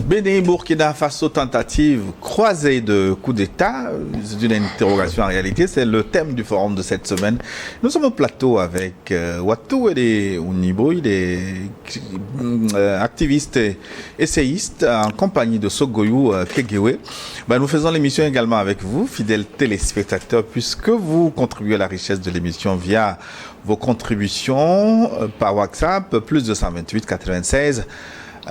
Bénin, Burkina Faso, tentative croisée de coup d'État. C'est une interrogation en réalité. C'est le thème du forum de cette semaine. Nous sommes au plateau avec Watou Onibo. Il est activiste et essayiste en compagnie de Sogoyou Kegewe. Nous faisons l'émission également avec vous, fidèles téléspectateurs, puisque vous contribuez à la richesse de l'émission via vos contributions par WhatsApp, plus 228 96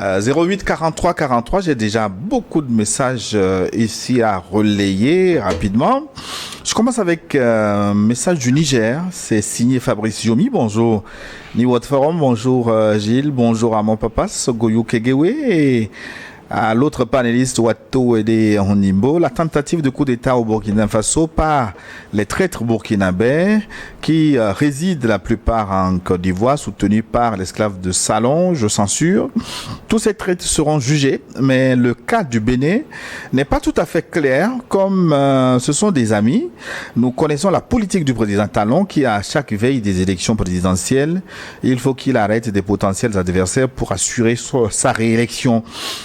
08 43 43. J'ai déjà beaucoup de messages ici à relayer rapidement. Je commence avec un message du Niger. C'est signé Fabrice Yomi. Bonjour Niwot Forum, bonjour Gilles, bonjour à mon papa Sogoyou Kegewe et à l'autre panéliste Watou Onibo. La tentative de coup d'État au Burkina Faso par les traîtres burkinabés qui résident la plupart en Côte d'Ivoire, soutenus par l'esclave de Salon, je censure. Tous ces traîtres seront jugés, mais le cas du Bénin n'est pas tout à fait clair, comme ce sont des amis. Nous connaissons la politique du président Talon qui, à chaque veille des élections présidentielles, il faut qu'il arrête des potentiels adversaires pour assurer sa réélection.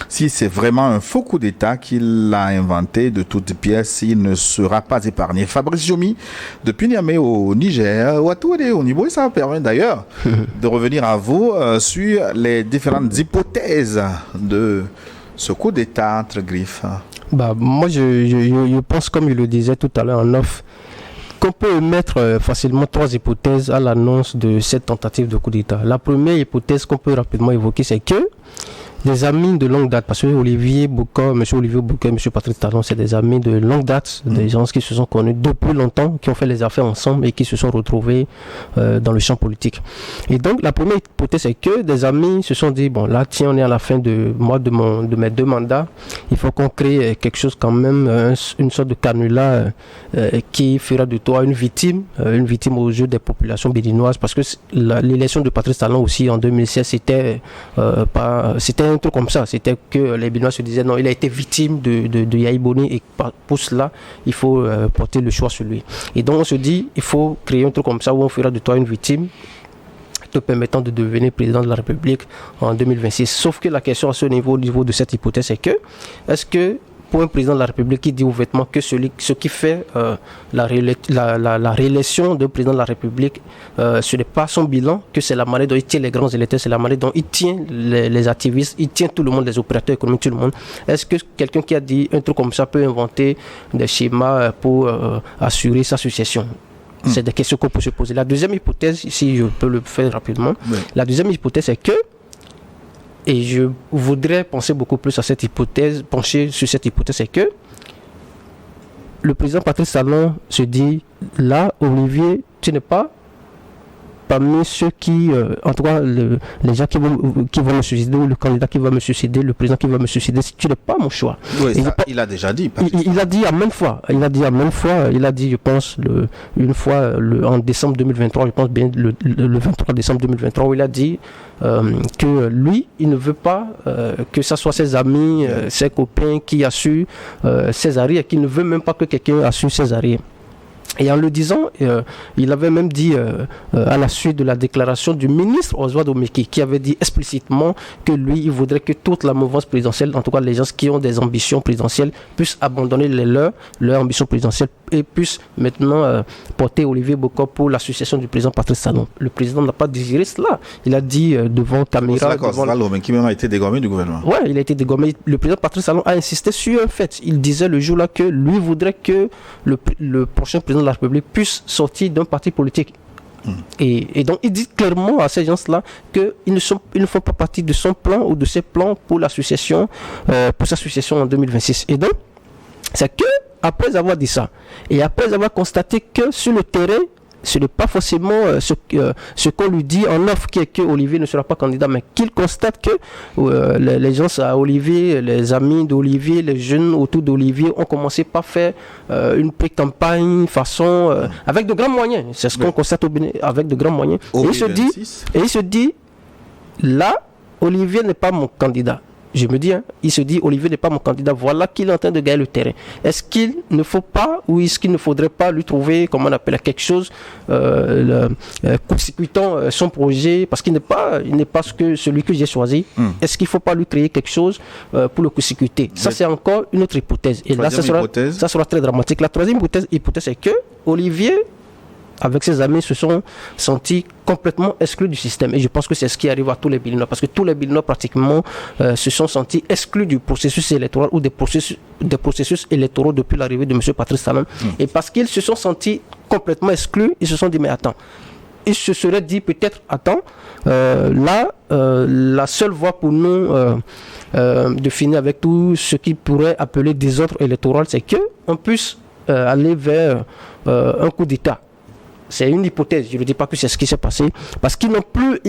Si c'est vraiment un faux coup d'État qu'il a inventé de toutes pièces, il ne sera pas épargné. Fabrice Jomi, depuis Niamey au Niger, Watou au niveau, et ça permet d'ailleurs de revenir à vous sur les différentes hypothèses de ce coup d'État entre griffes. Moi, je pense, comme je le disais tout à l'heure en off, qu'on peut émettre facilement trois hypothèses à l'annonce de cette tentative de coup d'État. La première hypothèse qu'on peut rapidement évoquer, c'est que des amis de longue date, parce que Olivier Bouka, M. Olivier Bouka, M. Patrick Talon, c'est des amis de longue date, des gens qui se sont connus depuis longtemps, qui ont fait les affaires ensemble et qui se sont retrouvés dans le champ politique. Et donc, la première hypothèse, c'est que des amis se sont dit, bon, là, tiens, on est à la fin de mes 2 mandats, il faut qu'on crée quelque chose quand même, une sorte de canular qui fera de toi une victime aux yeux des populations béninoises, parce que l'élection de Patrick Talon aussi en 2016, c'était un truc comme ça, c'était que les Béninois se disaient non, il a été victime de Yahi Boni et pour cela il faut porter le choix sur lui. Et donc on se dit il faut créer un truc comme ça où on fera de toi une victime te permettant de devenir président de la République en 2026. Sauf que la question à ce niveau, au niveau de cette hypothèse, c'est que est-ce que pour un président de la République qui dit ouvertement que ce qui fait la réélection d'un président de la République, ce n'est pas son bilan, que c'est la manière dont il tient les grands électeurs, c'est la manière dont il tient les activistes, il tient tout le monde, les opérateurs économiques, tout le monde. Est-ce que quelqu'un qui a dit un truc comme ça peut inventer des schémas pour assurer sa succession? C'est des questions qu'on peut se poser. La deuxième hypothèse, si je peux le faire rapidement, la deuxième hypothèse est que, et je voudrais pencher beaucoup plus à cette hypothèse, c'est que le président Patrice Talon se dit, là, Olivier, tu n'es pas parmi ceux qui, en tout cas, les gens qui vont me suicider, ou le candidat qui va me suicider, le président qui va me suicider, tu n'es pas mon choix. Oui, il a déjà dit. Il a dit à maintes fois. Il a dit, je pense, une fois, en décembre 2023, je pense bien le 23 décembre 2023, où il a dit que lui, il ne veut pas que ce soit ses amis, ses copains qui assurent ses arrières, et qu'il ne veut même pas que quelqu'un assure ses arrières. Et en le disant, il avait même dit à la suite de la déclaration du ministre Oswald Omeki, qui avait dit explicitement que lui, il voudrait que toute la mouvance présidentielle, en tout cas les gens qui ont des ambitions présidentielles, puissent abandonner leur ambition présidentielle et puissent maintenant porter Olivier Bouka pour l'association du président Patrice Talon. Le président n'a pas désiré cela. Il a dit devant caméra... mais qui même a été dégommé du gouvernement. Oui, il a été dégommé. Le président Patrice Talon a insisté sur un fait. Il disait le jour-là que lui voudrait que le prochain président de la République puisse sortir d'un parti politique. Et donc il dit clairement à ces gens-là qu'ils ne font pas partie de son plan ou de ses plans pour l'association, pour sa succession en 2026. Et donc c'est que après avoir dit ça et après avoir constaté que sur le terrain ce n'est pas forcément ce qu'on lui dit en offre, qui est que Olivier ne sera pas candidat, mais qu'il constate que les gens à Olivier, les amis d'Olivier, les jeunes autour d'Olivier ont commencé par faire une pré-campagne avec de grands moyens. C'est ce qu'on constate au Bénin, avec de grands moyens. Et il se dit, là, Olivier n'est pas mon candidat. je me dis, il se dit, Olivier n'est pas mon candidat, voilà qu'il est en train de gagner le terrain. Est-ce qu'il ne faut pas, ou est-ce qu'il ne faudrait pas lui trouver, comment on appelle, quelque chose, court-circuitant son projet, parce qu'il n'est pas celui que j'ai choisi. Est-ce qu'il ne faut pas lui créer quelque chose pour le court-circuiter? Ça, c'est encore une autre hypothèse. Et là, ça sera très dramatique. La troisième hypothèse, c'est que Olivier, avec ses amis, se sont sentis complètement exclus du système. Et je pense que c'est ce qui arrive à tous les Béninois. Parce que tous les Béninois, pratiquement, se sont sentis exclus du processus électoral ou des processus électoraux depuis l'arrivée de M. Patrice Talon. Et parce qu'ils se sont sentis complètement exclus, ils se sont dit, mais attends. Ils se seraient dit peut-être, attends, la seule voie pour nous de finir avec tout ce qui pourrait appeler désordre électoral, c'est qu'on puisse aller vers un coup d'État. C'est une hypothèse, je ne dis pas que c'est ce qui s'est passé, parce qu'il n'y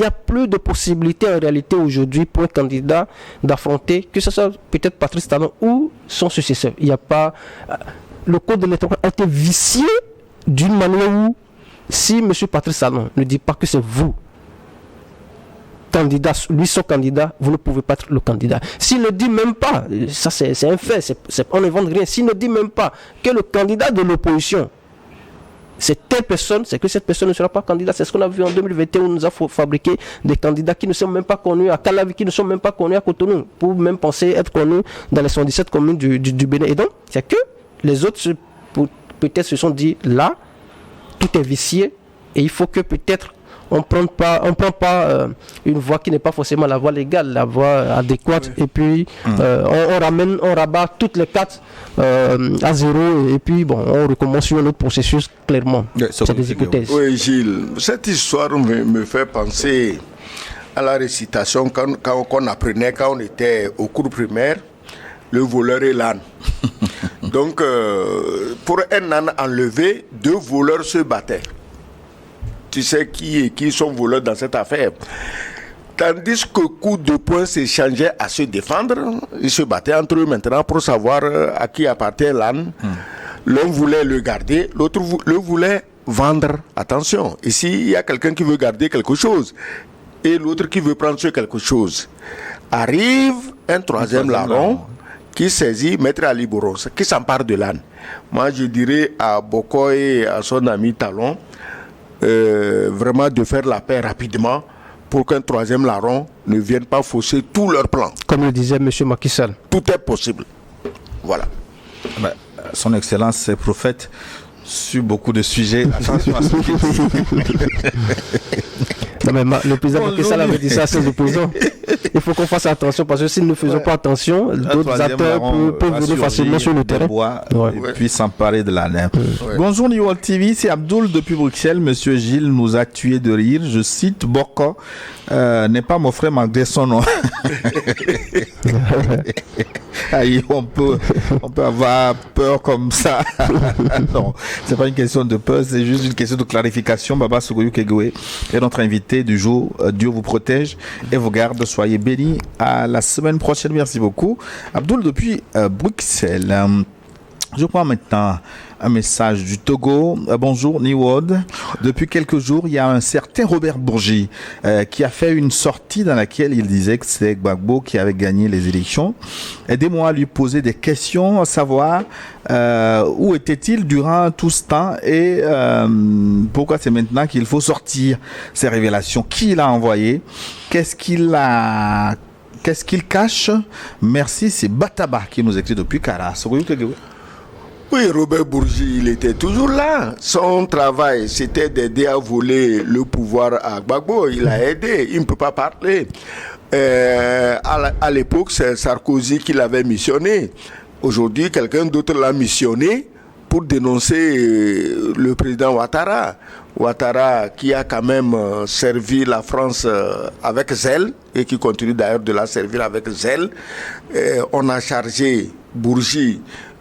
a plus de possibilité en réalité aujourd'hui pour un candidat d'affronter, que ce soit peut-être Patrice Talon ou son successeur. Il n'y a pas... Le code électoral a été vicié d'une manière où, si M. Patrice Talon ne dit pas que c'est vous, candidat, lui son candidat, vous ne pouvez pas être le candidat. S'il ne dit même pas, ça c'est un fait, on ne vend rien, s'il ne dit même pas que le candidat de l'opposition, c'est telle personne, c'est que cette personne ne sera pas candidat. C'est ce qu'on a vu en 2021 où on nous a fabriqué des candidats qui ne sont même pas connus à Calavi, qui ne sont même pas connus à Cotonou, pour même penser être connus dans les 77 communes du Bénin. Et donc, c'est que les autres peut-être se sont dit, là, tout est vicié et il faut que peut-être on prend pas une voie qui n'est pas forcément la voie légale, la voie adéquate, et puis on rabat toutes les cartes à zéro, et puis bon, on recommence sur un autre processus clairement. C'est des hypothèses. Oui, Gilles, cette histoire me fait penser à la récitation qu'on apprenait quand on était au cours primaire, le voleur et l'âne. Donc, pour un âne enlevé, 2 voleurs se battaient. Tu sais qui sont voleurs dans cette affaire. Tandis que coup de poing s'échangeaient à se défendre, ils se battaient entre eux maintenant pour savoir à qui appartient l'âne. L'un voulait le garder, l'autre le voulait vendre. Attention, ici il y a quelqu'un qui veut garder quelque chose et l'autre qui veut prendre sur quelque chose. Arrive un troisième larron qui saisit Maître Ali Boros, qui s'empare de l'âne. Moi je dirais à Boko et à son ami Talon, vraiment de faire la paix rapidement pour qu'un troisième larron ne vienne pas fausser tous leurs plans. Comme le disait M. Macky Sall. Tout est possible. Voilà. Son Excellence est prophète sur beaucoup de sujets. Attention à ce qu'il dit. Non, mais le président Macky Sall avait dit ça à ses opposants. Il faut qu'on fasse attention parce que si nous ne faisons pas attention, d'autres acteurs peuvent venir facilement sur le terrain. Et puis s'emparer de l'âne. Bonjour New World TV, c'est Abdoul depuis Bruxelles. Monsieur Gilles nous a tué de rire. Je cite Boko n'est pas mon frère malgré son nom. Aïe, on peut avoir peur comme ça. Non, c'est pas une question de peur, c'est juste une question de clarification. Baba Sogoyou Kegoué est notre invité du jour. Dieu vous protège et vous garde. Soyez bénis. À la semaine prochaine. Merci beaucoup. Abdoul depuis Bruxelles. Je prends maintenant un message du Togo. Bonjour Niwod. Depuis quelques jours, il y a un certain Robert Bourgi qui a fait une sortie dans laquelle il disait que c'est Gbagbo qui avait gagné les élections. Aidez-moi à lui poser des questions, à savoir où était-il durant tout ce temps et pourquoi c'est maintenant qu'il faut sortir ces révélations. Qui l'a envoyé? Qu'est-ce qu'il cache? Merci, c'est Bataba qui nous écrit depuis Kara. Oui, Robert Bourgi, il était toujours là. Son travail, c'était d'aider à voler le pouvoir à Gbagbo. Il a aidé, il ne peut pas parler. À l'époque, c'est Sarkozy qui l'avait missionné. Aujourd'hui, quelqu'un d'autre l'a missionné pour dénoncer le président Ouattara. Ouattara qui a quand même servi la France avec zèle et qui continue d'ailleurs de la servir avec zèle. On a chargé Bourgi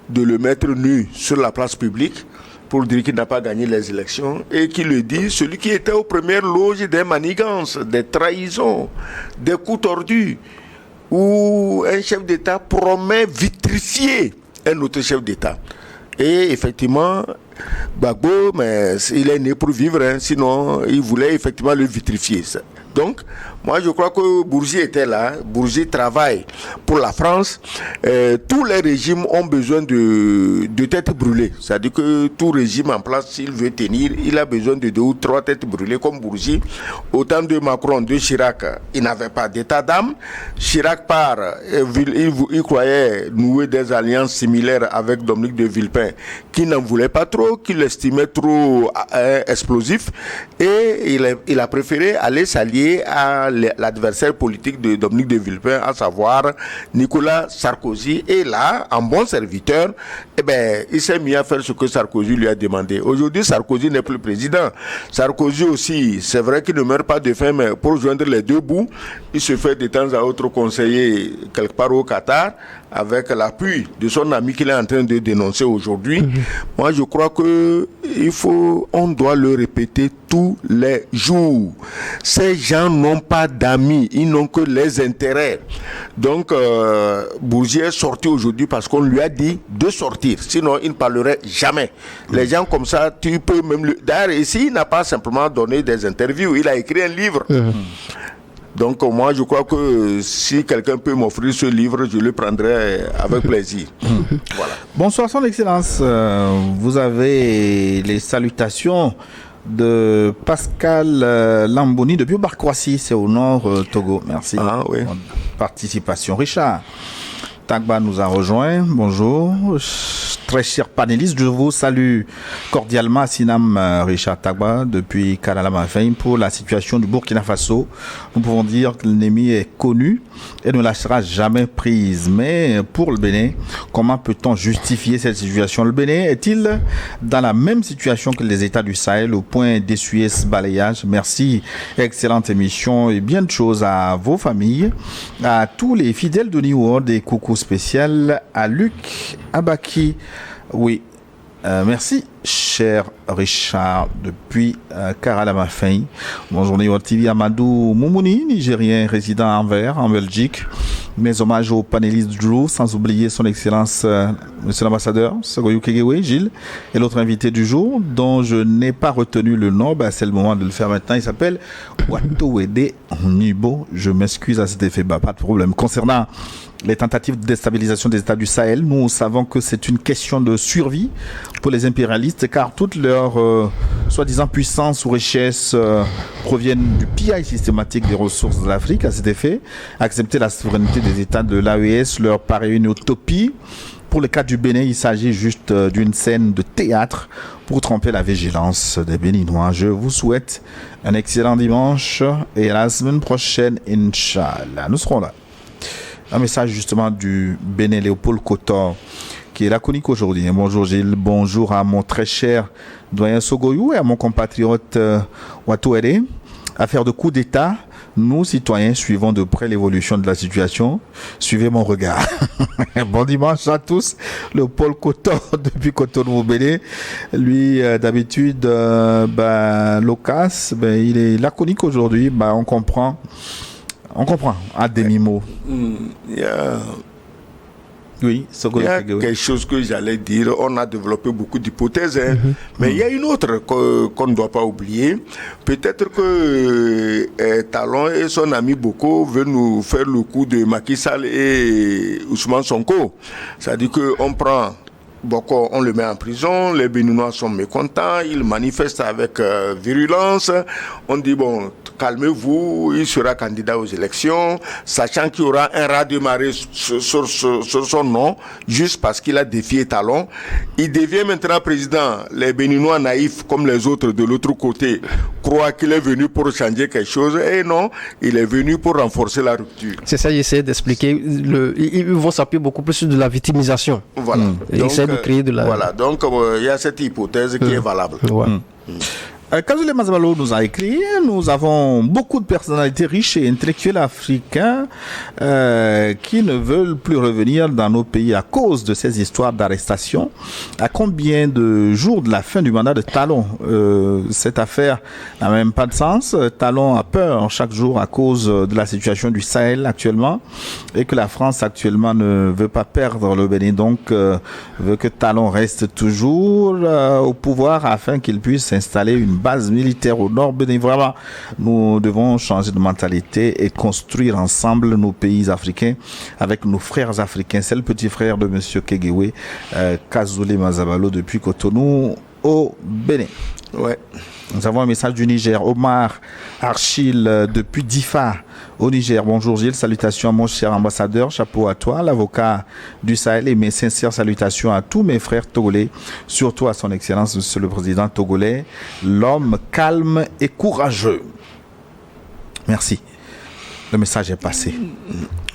de le mettre nu sur la place publique pour dire qu'il n'a pas gagné les élections et qui le dit, celui qui était aux premières loges des manigances, des trahisons, des coups tordus, où un chef d'État promet vitrifier un autre chef d'État. Et effectivement, Gbagbo, mais il est né pour vivre, sinon il voulait effectivement le vitrifier. Donc, Moi, je crois que Bourgi était là. Bourgi travaille pour la France. Tous les régimes ont besoin de têtes brûlées. C'est-à-dire que tout régime en place, s'il veut tenir, il a besoin de 2 ou 3 têtes brûlées comme Bourgi. Au temps de Macron, de Chirac, il n'avait pas d'état d'âme. Chirac part, il croyait nouer des alliances similaires avec Dominique de Villepin, qui n'en voulait pas trop, qui l'estimait trop explosif, et il a préféré aller s'allier à l'adversaire politique de Dominique de Villepin, à savoir Nicolas Sarkozy. Et là, en bon serviteur, il s'est mis à faire ce que Sarkozy lui a demandé. Aujourd'hui, Sarkozy n'est plus président. Sarkozy aussi, c'est vrai qu'il ne meurt pas de faim, mais pour joindre les 2 bouts, il se fait de temps à autre conseiller quelque part au Qatar, avec l'appui de son ami qu'il est en train de dénoncer aujourd'hui. Moi, je crois que on doit le répéter tous les jours. Ces gens n'ont pas d'amis, ils n'ont que les intérêts. Donc, Bourgi est sorti aujourd'hui parce qu'on lui a dit de sortir. Sinon, il ne parlerait jamais. Les gens comme ça, tu peux même... D'ailleurs, ici, il n'a pas simplement donné des interviews, il a écrit un livre. Donc moi je crois que si quelqu'un peut m'offrir ce livre, je le prendrai avec plaisir. Voilà. Bonsoir Son Excellence, vous avez les salutations de Pascal Lamboni depuis Barkwasi, c'est au nord Togo. Merci. Ah oui. Participation. Richard Tagba nous a rejoint. Bonjour. Très cher panéliste, je vous salue cordialement. Sinam Richard Tagba depuis Karalamafin pour la situation du Burkina Faso. Nous pouvons dire que l'ennemi est connu et ne lâchera jamais prise. Mais pour le Bénin, comment peut-on justifier cette situation? Le Bénin est-il dans la même situation que les États du Sahel au point d'essuyer ce balayage? Merci, excellente émission et bien de choses à vos familles, à tous les fidèles de New World et coucou spécial à Luc Abaki. Oui, merci, cher Richard, depuis Karalamafin. Bonjour, New World TV, Amadou Moumouni, Nigérien résident à Anvers, en Belgique. Mes hommages aux panélistes du jour, sans oublier son excellence, monsieur l'ambassadeur, Sogoyou Kegewe, Gilles, et l'autre invité du jour, dont je n'ai pas retenu le nom, c'est le moment de le faire maintenant. Il s'appelle Watowede Nibo. Je m'excuse à cet effet, pas de problème. Concernant les tentatives de déstabilisation des États du Sahel, nous savons que c'est une question de survie pour les impérialistes, car toute leur soi-disant puissance ou richesse proviennent du pillage systématique des ressources de l'Afrique. À cet effet, accepter la souveraineté des États de l'AES leur paraît une utopie. Pour le cas du Bénin, il s'agit juste d'une scène de théâtre pour tromper la vigilance des Béninois. Je vous souhaite un excellent dimanche et à la semaine prochaine, Inch'Allah. Nous serons là. Un message justement du Bénin, Léopold Kotor, qui est laconique aujourd'hui. Bonjour Gilles, bonjour à mon très cher doyen Sogoyou et à mon compatriote Watouere. Affaire de coup d'État, nous, citoyens, suivons de près l'évolution de la situation. Suivez mon regard. Bon dimanche à tous. Léopold Kotor, depuis Cotonou au Bénin. Lui, d'habitude, loquace, il est laconique aujourd'hui. On comprend à demi-mot. Oui, il y a quelque chose que j'allais dire. On a développé beaucoup d'hypothèses, mais il y a une autre qu'on ne doit pas oublier. Peut-être que Talon et son ami Boko veulent nous faire le coup de Macky Sall et Ousmane Sonko. C'est-à-dire qu'on prend Boko, on le met en prison, les Béninois sont mécontents, ils manifestent avec virulence. On dit, calmez-vous, il sera candidat aux élections, sachant qu'il y aura un raz-de-marée sur son nom, juste parce qu'il a défié Talon. Il devient maintenant président. Les Béninois naïfs, comme les autres de l'autre côté, croient qu'il est venu pour changer quelque chose. Et non, il est venu pour renforcer la rupture. C'est ça, j'essaie d'expliquer. Ils vont s'appuyer beaucoup plus sur de la victimisation. Voilà. De créer de la... Voilà, donc il y a cette hypothèse qui est valable. Kazoulé Mazabalo nous a écrit, nous avons beaucoup de personnalités riches et intellectuelles africains qui ne veulent plus revenir dans nos pays à cause de ces histoires d'arrestation. À combien de jours de la fin du mandat de Talon? Cette affaire n'a même pas de sens. Talon a peur chaque jour à cause de la situation du Sahel actuellement et que la France actuellement ne veut pas perdre le Bénin, donc veut que Talon reste toujours au pouvoir afin qu'il puisse installer une base militaire au nord Bénin. Vraiment, nous devons changer de mentalité et construire ensemble nos pays africains avec nos frères africains. C'est le petit frère de monsieur Kegewe, Kazoulé Mazabalo, depuis Cotonou au Bénin. Ouais. Nous avons un message du Niger. Omar Archil depuis Difa au Niger. Bonjour Gilles, salutations à mon cher ambassadeur, chapeau à toi, l'avocat du Sahel, et mes sincères salutations à tous mes frères togolais, surtout à son excellence monsieur le président togolais, l'homme calme et courageux. Merci. Le message est passé.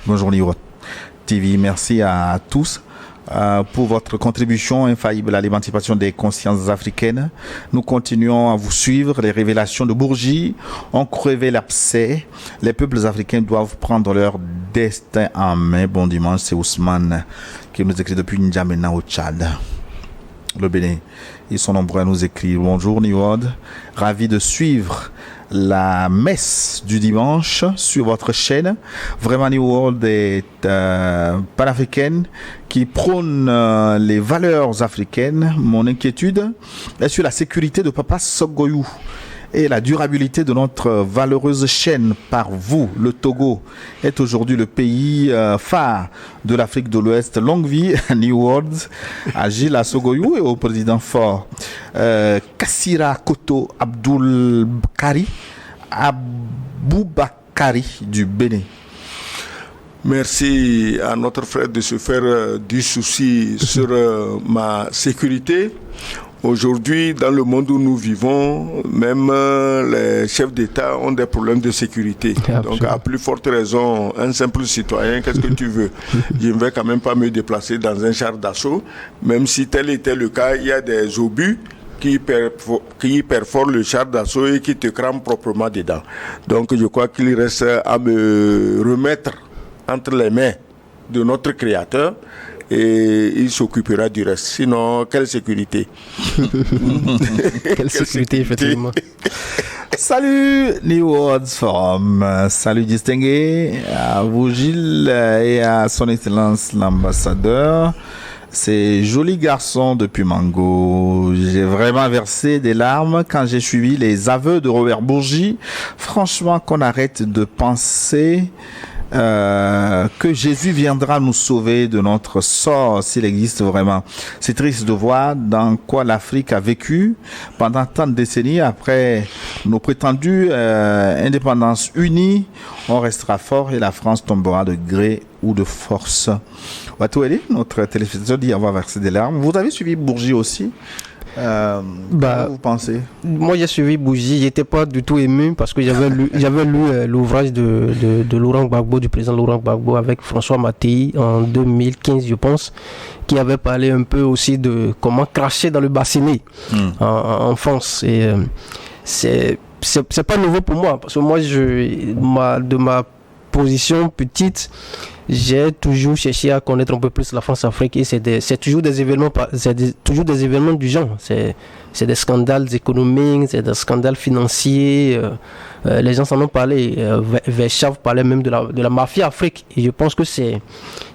Bonjour Niro TV, merci à tous. Pour votre contribution infaillible à l'émancipation des consciences africaines. Nous continuons à vous suivre. Les révélations de Bourgi ont crevé l'abcès. Les peuples africains doivent prendre leur destin en main. Bon dimanche, c'est Ousmane qui nous écrit depuis N'Djamena au Tchad, le Bénin. Ils sont nombreux à nous écrire. Bonjour Niwod, ravi de suivre la messe du dimanche sur votre chaîne. Vraiment, New World est panafricaine qui prône les valeurs africaines. Mon inquiétude est sur la sécurité de Papa Sogoyou et la durabilité de notre valeureuse chaîne par vous. Le Togo est aujourd'hui le pays phare de l'Afrique de l'Ouest. Longue vie à New World, à Gilles Sogoyou et au président fort Kassira Koto Aboubakari du Bénin. Merci à notre frère de se faire du souci sur ma sécurité. Aujourd'hui, dans le monde où nous vivons, même les chefs d'État ont des problèmes de sécurité. Absolument. Donc, à plus forte raison, un simple citoyen, qu'est-ce que tu veux? Je ne vais quand même pas me déplacer dans un char d'assaut, même si tel était le cas, il y a des obus qui perforent le char d'assaut et qui te crament proprement dedans. Donc, je crois qu'il reste à me remettre entre les mains de notre Créateur, et il s'occupera du reste. Sinon, quelle sécurité? Quelle sécurité, effectivement. Salut New World Forum, salut distingué à vous Gilles et à son excellence l'ambassadeur. C'est joli garçon depuis Mango. J'ai vraiment versé des larmes quand j'ai suivi les aveux de Robert Bourgi. Franchement, qu'on arrête de penser que Jésus viendra nous sauver de notre sort s'il existe vraiment. C'est triste de voir dans quoi l'Afrique a vécu pendant tant de décennies. Après nos prétendues indépendances unies, on restera fort et la France tombera de gré ou de force. Watoueli, notre téléspectateur, dit avoir versé des larmes. Vous avez suivi Bourgi aussi? Qu'est-ce que vous pensez? Moi, j'ai suivi Bourgi. J'étais pas du tout ému parce que j'avais lu l'ouvrage de Laurent Gbagbo, du président Laurent Gbagbo, avec François Mattei en 2015, je pense, qui avait parlé un peu aussi de comment cracher dans le bassinet en France. Et c'est pas nouveau pour moi parce que moi, de ma position petite, j'ai toujours cherché à connaître un peu plus la France-Afrique et c'est toujours des événements du genre. C'est des scandales économiques, c'est des scandales financiers. Les gens s'en ont parlé. Verschav parlait même de la mafia Afrique. Et je pense que c'est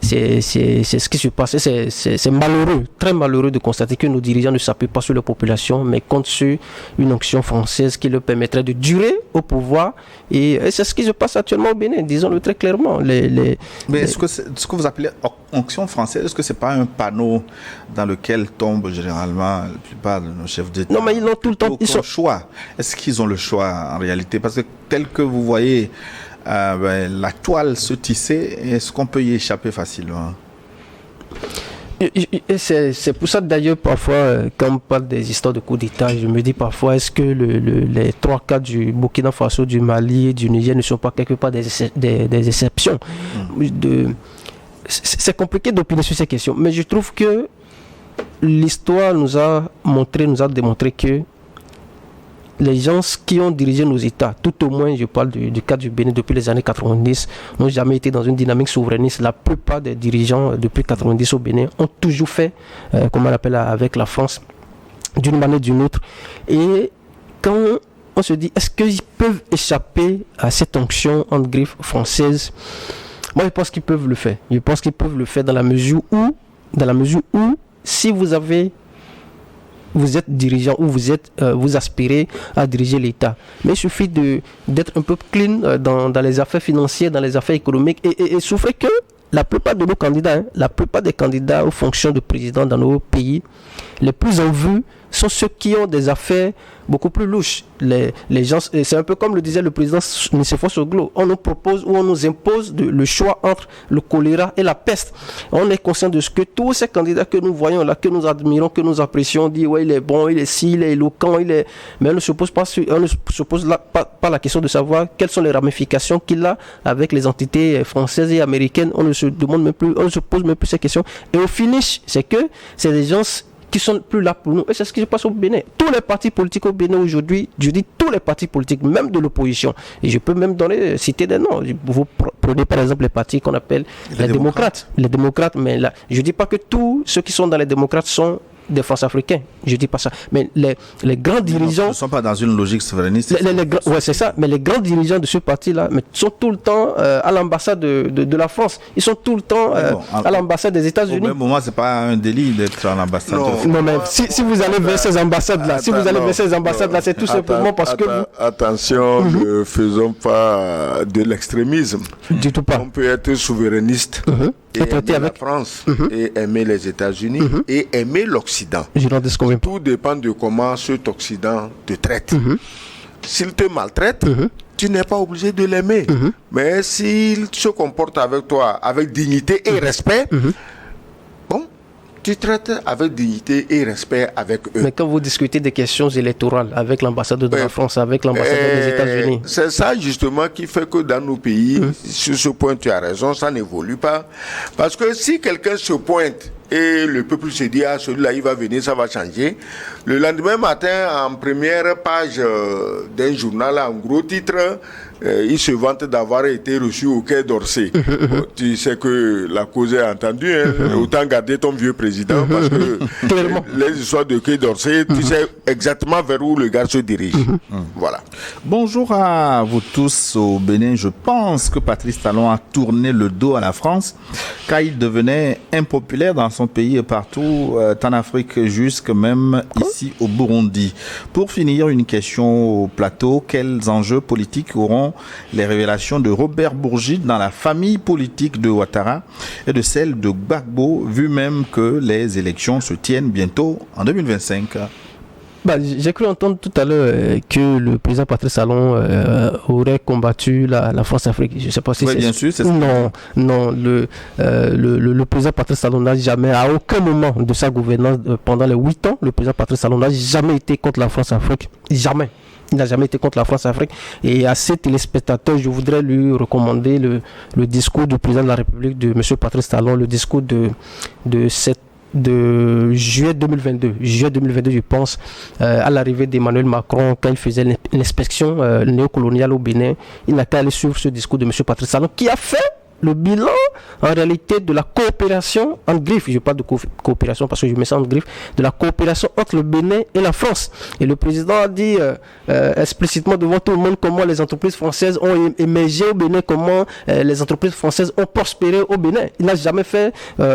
ce qui se passe. C'est malheureux, très malheureux de constater que nos dirigeants ne s'appuient pas sur la population, mais comptent sur une onction française qui leur permettrait de durer au pouvoir. Et c'est ce qui se passe actuellement au Bénin, disons-le très clairement. Mais est-ce que ce que vous appelez onction française, est-ce que c'est pas un panneau dans lequel tombent généralement la plupart de nos chefs d'État? Non, mais ils ont tout le temps. Ils ont le choix. Est-ce qu'ils ont le choix en réalité? Parce que tel que vous voyez la toile se tisser, est-ce qu'on peut y échapper facilement? C'est pour ça d'ailleurs parfois quand on parle des histoires de coup d'État, je me dis parfois est-ce que les 3 cas du Burkina Faso, du Mali et du Niger ne sont pas quelque part des exceptions. C'est compliqué d'opiner sur ces questions, mais je trouve que l'histoire nous a démontré que les gens qui ont dirigé nos États, tout au moins je parle du cas du Bénin depuis les années 90, n'ont jamais été dans une dynamique souverainiste. La plupart des dirigeants depuis 90 au Bénin ont toujours fait, comme on l'appelle avec la France, d'une manière ou d'une autre. Et quand on se dit, est-ce qu'ils peuvent échapper à cette onction entre griffes françaises? Moi je pense qu'ils peuvent le faire. Je pense qu'ils peuvent le faire dans la mesure où si vous avez vous êtes dirigeant ou vous aspirez à diriger l'État. Mais il suffit d'être un peu clean dans les affaires financières, dans les affaires économiques et souffrez que la plupart de nos candidats, la plupart des candidats aux fonctions de président dans nos pays, les plus en vue sont ceux qui ont des affaires beaucoup plus louches. Les gens, c'est un peu comme le disait le président Nicéphore Soglo, on nous propose ou on nous impose le choix entre le choléra et la peste. On est conscient de ce que tous ces candidats que nous voyons là, que nous admirons, que nous apprécions, disent ouais, il est bon, il est ci, il est éloquent, mais on ne se pose pas la question de savoir quelles sont les ramifications qu'il a avec les entités françaises et américaines. On ne se pose même plus ces questions. Et au finish, c'est que c'est des gens qui sont plus là pour nous. Et c'est ce qui se passe au Bénin. Tous les partis politiques au Bénin aujourd'hui, je dis tous les partis politiques, même de l'opposition, et je peux même citer des noms. Vous prenez par exemple les partis qu'on appelle les démocrates. Les démocrates, mais là, je ne dis pas que tous ceux qui sont dans les démocrates sont des France-africains, je dis pas ça, mais les grands dirigeants ne sont pas dans une logique souverainiste. Ouais, c'est ça, mais les grands dirigeants de ce parti-là sont tout le temps à l'ambassade de la France. Ils sont tout le temps à l'ambassade des États-Unis. Au même moment, c'est pas un délit d'être à l'ambassade. Non, mais si vous allez vers ces ambassades-là, c'est tout simplement parce que attention, ne faisons pas de l'extrémisme. Du tout pas. On peut être souverainiste. Et aimer la France, et aimer les États-Unis, et aimer l'Occident. Tout dépend de comment cet Occident te traite. S'il te maltraite, tu n'es pas obligé de l'aimer. Mais s'il se comporte avec toi avec dignité et respect, bon, tu traites avec dignité et respect avec eux. Mais quand vous discutez des questions électorales avec l'ambassadeur de la France, avec l'ambassadeur des États-Unis, c'est ça justement qui fait que dans nos pays, sur ce point tu as raison, ça n'évolue pas. Parce que si quelqu'un se pointe et le peuple se dit, ah, celui-là, il va venir, ça va changer. Le lendemain matin, en première page d'un journal, en gros titre, il se vante d'avoir été reçu au Quai d'Orsay. Bon, tu sais que la cause est entendue, hein. Autant garder ton vieux président, parce que les histoires de Quai d'Orsay, tu sais exactement vers où le gars se dirige. Voilà. Bonjour à vous tous au Bénin. Je pense que Patrice Talon a tourné le dos à la France, car il devenait impopulaire dans son pays et partout, en Afrique, jusque même ici au Burundi. Pour finir, une question au plateau. Quels enjeux politiques auront les révélations de Robert Bourgi dans la famille politique de Ouattara et de celle de Gbagbo, vu même que les élections se tiennent bientôt en 2025? J'ai cru entendre tout à l'heure que le président Patrice Talon aurait combattu la France-Afrique. Je ne sais pas si oui, bien sûr, c'est non, le président Patrice Talon n'a jamais, à aucun moment de sa gouvernance, pendant les 8 ans, le président Patrice Talon n'a jamais été contre la France-Afrique. Jamais. Il n'a jamais été contre la France-Afrique. Et à ces téléspectateurs, je voudrais lui recommander le discours du président de la République, de M. Patrice Talon, le discours de juillet 2022, je pense, à l'arrivée d'Emmanuel Macron, quand il faisait l'inspection néocoloniale au Bénin. Il n'a qu'à aller suivre ce discours de M. Patrice Talon, qui a fait le bilan en réalité de la coopération en griffe, je parle de coopération parce que je mets ça en griffe, de la coopération entre le Bénin et la France. Et le président a dit explicitement devant tout le monde comment les entreprises françaises ont émergé au Bénin, comment les entreprises françaises ont prospéré au Bénin. Il n'a jamais fait,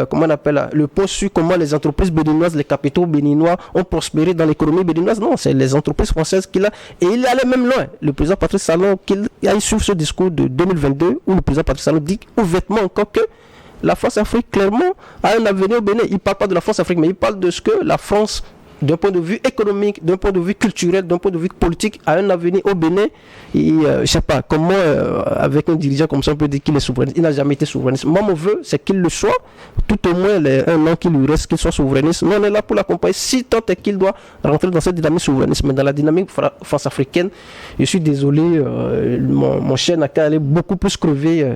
comment on appelle, le point sur comment les entreprises béninoises, les capitaux béninois ont prospéré dans l'économie béninoise. Non, c'est les entreprises françaises qu'il a. Et il est allé même loin. Le président Patrice Talon, qu'il a suivi ce discours de 2022 où le président Patrice Talon dit ouvertement encore que la France-Afrique, clairement, a un avenir au Bénin. Il ne parle pas de la France-Afrique, mais il parle de ce que la France, d'un point de vue économique, d'un point de vue culturel, d'un point de vue politique, a un avenir au Bénin. Et je ne sais pas comment, avec un dirigeant comme ça, on peut dire qu'il est souverainiste. Il n'a jamais été souverainiste. Moi, mon vœu, c'est qu'il le soit, tout au moins les 1 an qu'il lui reste, qu'il soit souverainiste. Nous, on est là pour l'accompagner, si tant est qu'il doit rentrer dans cette dynamique souverainiste. Mais dans la dynamique France-africaine, je suis désolé, mon cher n'a qu'à aller beaucoup plus crever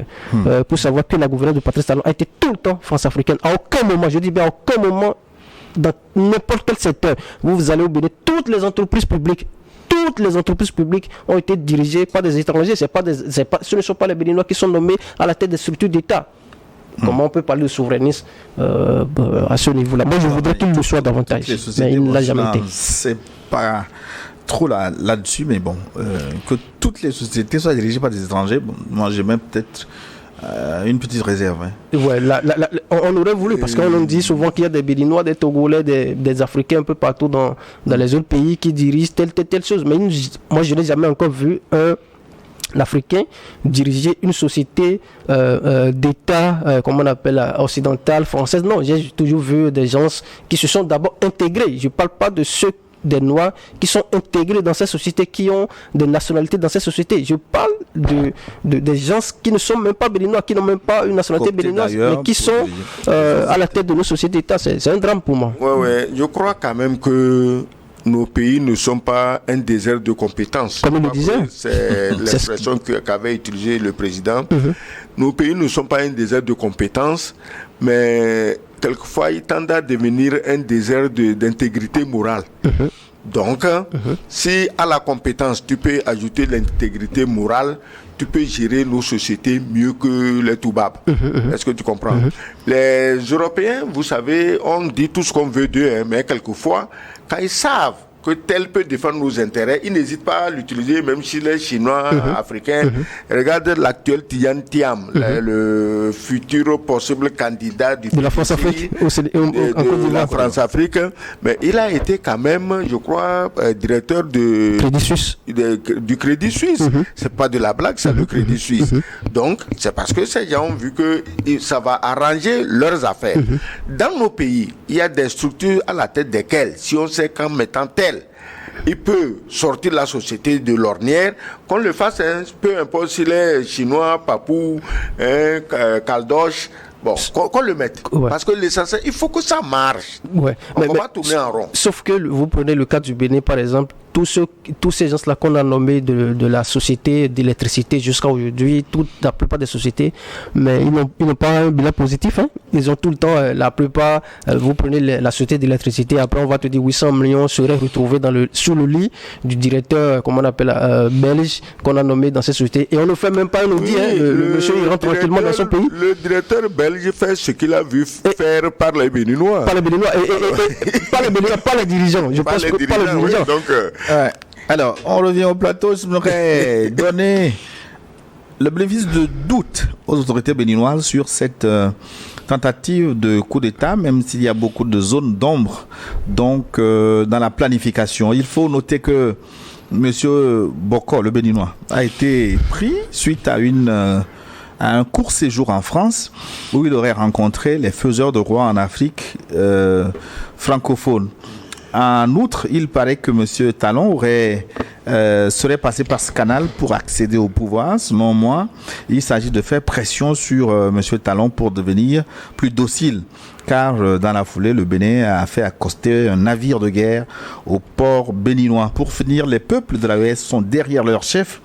pour savoir que la gouvernance de Patrice Talon a été tout le temps France-africaine. À aucun moment, je dis bien à aucun moment, dans n'importe quel secteur, vous allez au Bénin, toutes les entreprises publiques ont été dirigées par des étrangers. Ce ne sont pas les Béninois qui sont nommés à la tête des structures d'État. Comment on peut parler de souverainisme à ce niveau-là? Moi, je voudrais qu'il le soit davantage, mais il ne l'a jamais été. C'est pas trop là-dessus, mais bon, que toutes les sociétés soient dirigées par des étrangers, bon, moi j'ai même peut-être une petite réserve. Hein. Ouais, on aurait voulu, parce qu'on dit souvent qu'il y a des Béninois, des Togolais, des Africains un peu partout dans les autres pays qui dirigent telle chose. Mais moi, je n'ai jamais encore vu un Africain diriger une société d'État, comme on appelle occidentale, française. Non, j'ai toujours vu des gens qui se sont d'abord intégrés. Je ne parle pas de ceux des Noirs qui sont intégrés dans ces sociétés, qui ont des nationalités dans ces sociétés. Je parle des gens qui ne sont même pas béninois, qui n'ont même pas une nationalité béninoise, mais qui sont à la tête de nos sociétés d'État. C'est un drame pour moi. Ouais. Je crois quand même que nos pays ne sont pas un désert de compétences. Comme il le disait. C'est l'expression qu'avait utilisée le président. Nos pays ne sont pas un désert de compétences, mais quelquefois ils tendent à devenir un désert d'intégrité morale. Donc, si à la compétence tu peux ajouter l'intégrité morale, tu peux gérer nos sociétés mieux que les Toubabs. Est-ce que tu comprends? Les Européens, vous savez, on dit tout ce qu'on veut d'eux, hein, mais quelquefois, quand ils savent que tel peut défendre nos intérêts, ils n'hésitent pas à l'utiliser, même si les Chinois, Africains. Regarde l'actuel Tian Thiam, le futur possible candidat de la France-Afrique, de la France-Afrique. Mais il a été quand même, je crois, directeur du Crédit Suisse. C'est pas de la blague, c'est le Crédit Suisse. Donc, c'est parce que ces gens ont vu que ça va arranger leurs affaires. Dans nos pays, il y a des structures à la tête desquelles, si on sait qu'en mettant tel, il peut sortir la société de l'ornière, qu'on le fasse, hein, peu importe s'il est chinois, papou, caldoche, bon, qu'on le mette. Parce que l'essentiel, il faut que ça marche. On va tourner en rond. Sauf que vous prenez le cas du Bénin, par exemple, tous ces gens-là qu'on a nommés de la société d'électricité jusqu'à aujourd'hui, la plupart des sociétés, mais ils n'ont pas un bilan positif. Hein. Ils ont tout le temps, la plupart, vous prenez la société d'électricité, après on va te dire 800 millions seraient retrouvés sous le lit du directeur, comment on appelle, belge, qu'on a nommé dans cette société. Et on ne fait même pas, on nous dit, hein, le monsieur il rentre tranquillement dans son pays. Le directeur belge fait ce qu'il a vu faire par les Béninois. Par les Béninois, pas les Béninois, pas les dirigeants. Je pense que pas les dirigeants. Oui, donc, ouais. Alors, on revient au plateau. Je voudrais donner le bénéfice de doute aux autorités béninoises sur cette tentative de coup d'État, même s'il y a beaucoup de zones d'ombre donc dans la planification. Il faut noter que M. Boko, le béninois, a été pris suite à un court séjour en France où il aurait rencontré les faiseurs de rois en Afrique francophone. En outre, il paraît que M. Talon serait passé par ce canal pour accéder au pouvoir. Selon moi, il s'agit de faire pression sur M. Talon pour devenir plus docile. Car dans la foulée, le Bénin a fait accoster un navire de guerre au port béninois. Pour finir, les peuples de l'AES sont derrière leur chef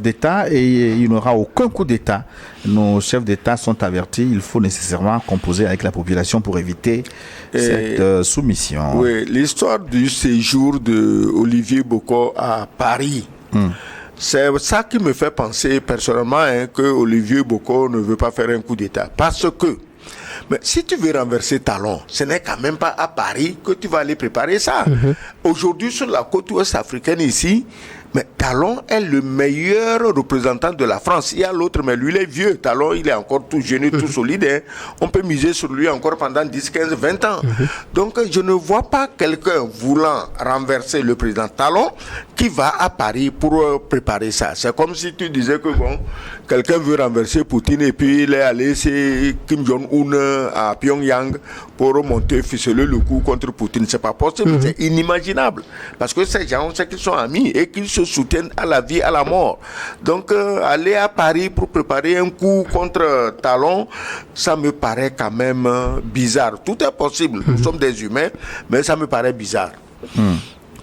d'État, et il n'y aura aucun coup d'État. Nos chefs d'État sont avertis, il faut nécessairement composer avec la population pour éviter cette soumission. Oui, l'histoire du séjour de Olivier Boko à Paris, c'est ça qui me fait penser personnellement que Olivier Boko ne veut pas faire un coup d'État. Parce que mais si tu veux renverser Talon, ce n'est quand même pas à Paris que tu vas aller préparer ça. Aujourd'hui, sur la côte ouest africaine ici, mais Talon est le meilleur représentant de la France. Il y a l'autre, mais lui, il est vieux. Talon, il est encore tout jeune, tout solide. Hein. On peut miser sur lui encore pendant 10, 15, 20 ans. Donc, je ne vois pas quelqu'un voulant renverser le président Talon qui va à Paris pour préparer ça. C'est comme si tu disais que, bon, quelqu'un veut renverser Poutine et puis il est allé chez Kim Jong-un à Pyongyang pour monter, ficeler le coup contre Poutine. C'est pas possible, c'est inimaginable. Parce que ces gens, on sait qu'ils sont amis et qu'ils se soutiennent à la vie, à la mort. Donc, aller à Paris pour préparer un coup contre Talon, ça me paraît quand même bizarre. Tout est possible. Nous sommes des humains, mais ça me paraît bizarre.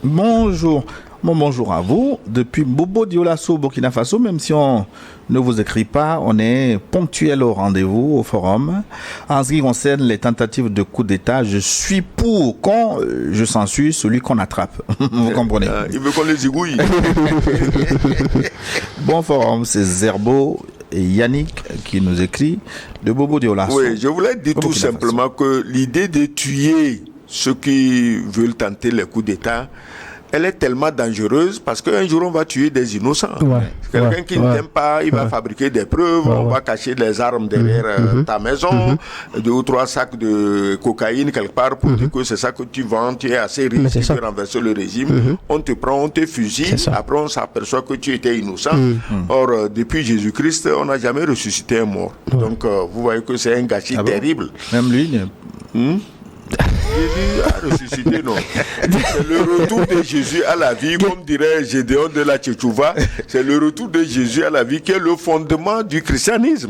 Bonjour. Bonjour à vous. Depuis Bobo Dioulasso, Burkina Faso, même si on ne vous écrit pas, on est ponctuel au rendez-vous, au forum. En ce qui concerne les tentatives de coup d'État, je suis pour quand je censure celui qu'on attrape. Vous comprenez? Il veut qu'on les zigouille. Bon forum, c'est Zerbo et Yannick qui nous écrit de Bobo Dioulasso. Oui, je voulais dire tout simplement que l'idée de tuer ceux qui veulent tenter les coups d'État, elle est tellement dangereuse parce qu'un jour on va tuer des innocents. Quelqu'un qui ne t'aime pas, il va fabriquer des preuves, on va cacher les armes derrière ta maison, 2 ou 3 sacs de cocaïne quelque part pour dire que c'est ça que tu vends, tu es assez riche, tu peux renverser le régime. On te prend, on te fusille, après on s'aperçoit que tu étais innocent. Or, depuis Jésus-Christ, on n'a jamais ressuscité un mort. Donc, vous voyez que c'est un gâchis terrible. Même lui, Jésus a ressuscité, non. C'est le retour de Jésus à la vie, comme dirait Gédéon de la Tchétchouva. C'est le retour de Jésus à la vie qui est le fondement du christianisme.